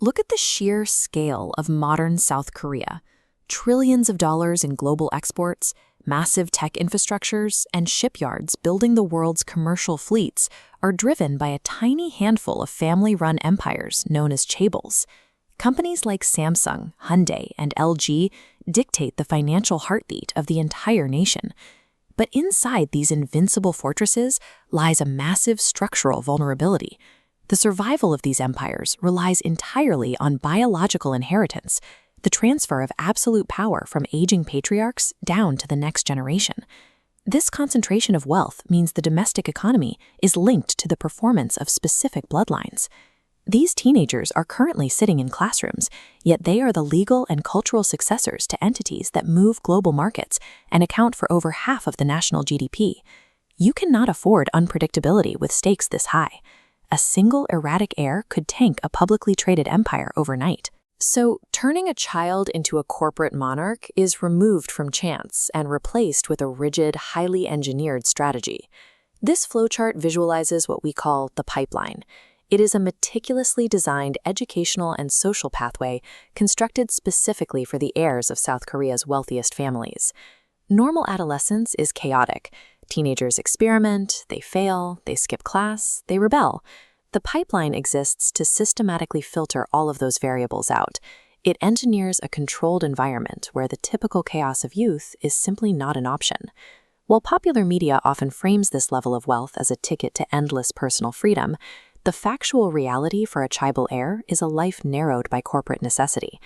Look at the sheer scale of modern South Korea. Trillions of dollars in global exports, massive tech infrastructures, and shipyards building the world's commercial fleets are driven by a tiny handful of family-run empires known as Chaebols. Companies like Samsung, Hyundai, and LG dictate the financial heartbeat of the entire nation. But inside these invincible fortresses lies a massive structural vulnerability. The survival of these empires relies entirely on biological inheritance, the transfer of absolute power from aging patriarchs down to the next generation. This concentration of wealth means the domestic economy is linked to the performance of specific bloodlines. These teenagers are currently sitting in classrooms, yet they are the legal and cultural successors to entities that move global markets and account for over half of the national GDP. You cannot afford unpredictability with stakes this high. A single erratic heir could tank a publicly traded empire overnight. So, turning a child into a corporate monarch is removed from chance and replaced with a rigid, highly engineered strategy. This flowchart visualizes what we call the pipeline. It is a meticulously designed educational and social pathway constructed specifically for the heirs of South Korea's wealthiest families. Normal adolescence is chaotic. Teenagers experiment, they fail, they skip class, they rebel. The pipeline exists to systematically filter all of those variables out. It engineers a controlled environment where the typical chaos of youth is simply not an option. While popular media often frames this level of wealth as a ticket to endless personal freedom, the factual reality for a Chaebol heir is a life narrowed by corporate necessity.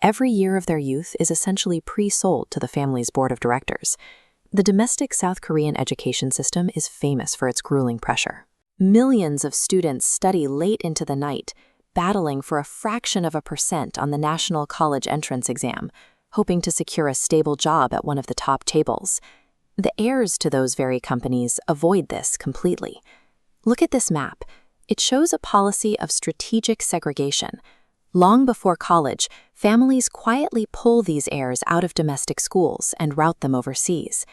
Every year of their youth is essentially pre-sold to the family's board of directors. The domestic South Korean education system is famous for its grueling pressure. Millions of students study late into the night, battling for a fraction of a percent on the national college entrance exam, hoping to secure a stable job at one of the top Chaebols. The heirs to those very companies avoid this completely. Look at this map. It shows a policy of strategic segregation. Long before college, families quietly pull these heirs out of domestic schools and route them overseas.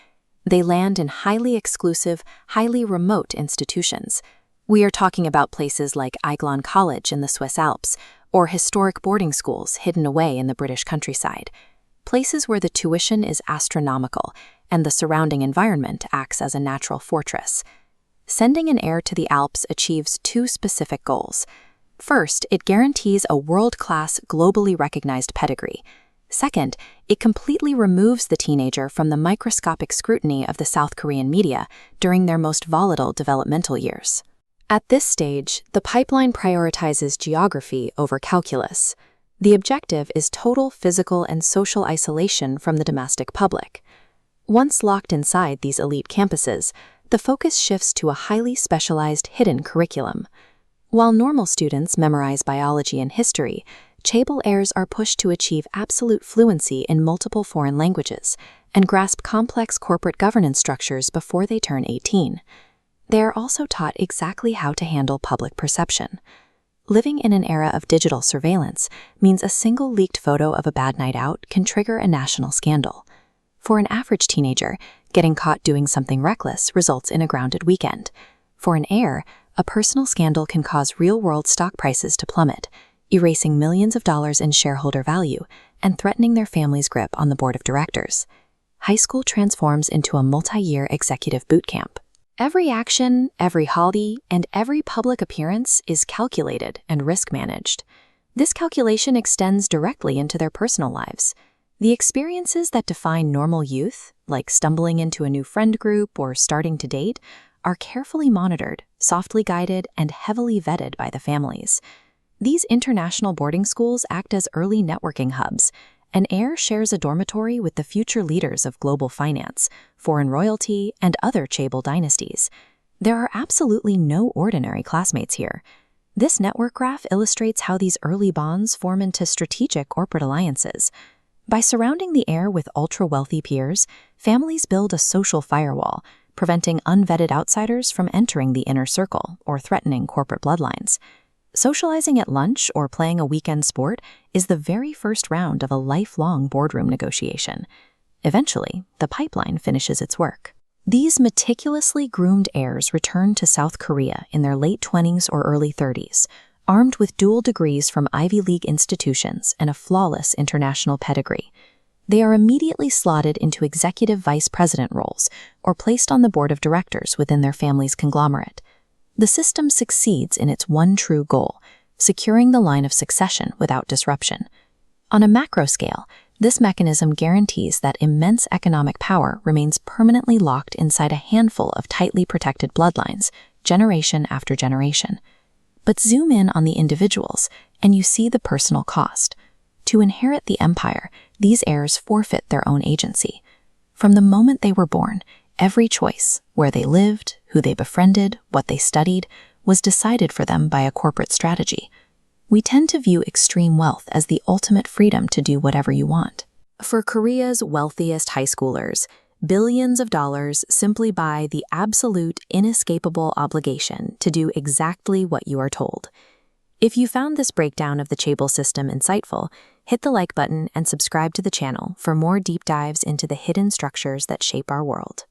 They land in highly exclusive, highly remote institutions. We are talking about places like Aiglon College in the Swiss Alps, or historic boarding schools hidden away in the British countryside. Places where the tuition is astronomical and the surrounding environment acts as a natural fortress. Sending an heir to the Alps achieves two specific goals. First, it guarantees a world-class, globally recognized pedigree. Second, it completely removes the teenager from the microscopic scrutiny of the South Korean media during their most volatile developmental years. At this stage, the pipeline prioritizes geography over calculus. The objective is total physical and social isolation from the domestic public. Once locked inside these elite campuses, the focus shifts to a highly specialized hidden curriculum. While normal students memorize biology and history, Chaebol heirs are pushed to achieve absolute fluency in multiple foreign languages and grasp complex corporate governance structures before they turn 18. They are also taught exactly how to handle public perception. Living in an era of digital surveillance means a single leaked photo of a bad night out can trigger a national scandal. For an average teenager, getting caught doing something reckless results in a grounded weekend. For an heir, a personal scandal can cause real-world stock prices to plummet, erasing millions of dollars in shareholder value and threatening their family's grip on the board of directors. High school transforms into a multi-year executive boot camp. Every action, every holiday, and every public appearance is calculated and risk-managed. This calculation extends directly into their personal lives. The experiences that define normal youth, like stumbling into a new friend group or starting to date, are carefully monitored, softly guided, and heavily vetted by the families. These international boarding schools act as early networking hubs. An heir shares a dormitory with the future leaders of global finance, foreign royalty, and other Chaebol dynasties. There are absolutely no ordinary classmates here. This network graph illustrates how these early bonds form into strategic corporate alliances. By surrounding the heir with ultra-wealthy peers, families build a social firewall, preventing unvetted outsiders from entering the inner circle or threatening corporate bloodlines. Socializing at lunch or playing a weekend sport is the very first round of a lifelong boardroom negotiation. Eventually, the pipeline finishes its work. These meticulously groomed heirs return to South Korea in their late 20s or early 30s, armed with dual degrees from Ivy League institutions and a flawless international pedigree. They are immediately slotted into executive vice president roles or placed on the board of directors within their family's conglomerate. The system succeeds in its one true goal, securing the line of succession without disruption. On a macro scale, this mechanism guarantees that immense economic power remains permanently locked inside a handful of tightly protected bloodlines, generation after generation. But zoom in on the individuals, and you see the personal cost. To inherit the empire, these heirs forfeit their own agency. From the moment they were born, every choice, where they lived, who they befriended, what they studied, was decided for them by a corporate strategy. We tend to view extreme wealth as the ultimate freedom to do whatever you want. For Korea's wealthiest high schoolers, billions of dollars simply buy the absolute inescapable obligation to do exactly what you are told. If you found this breakdown of the Chaebol system insightful, hit the like button and subscribe to the channel for more deep dives into the hidden structures that shape our world.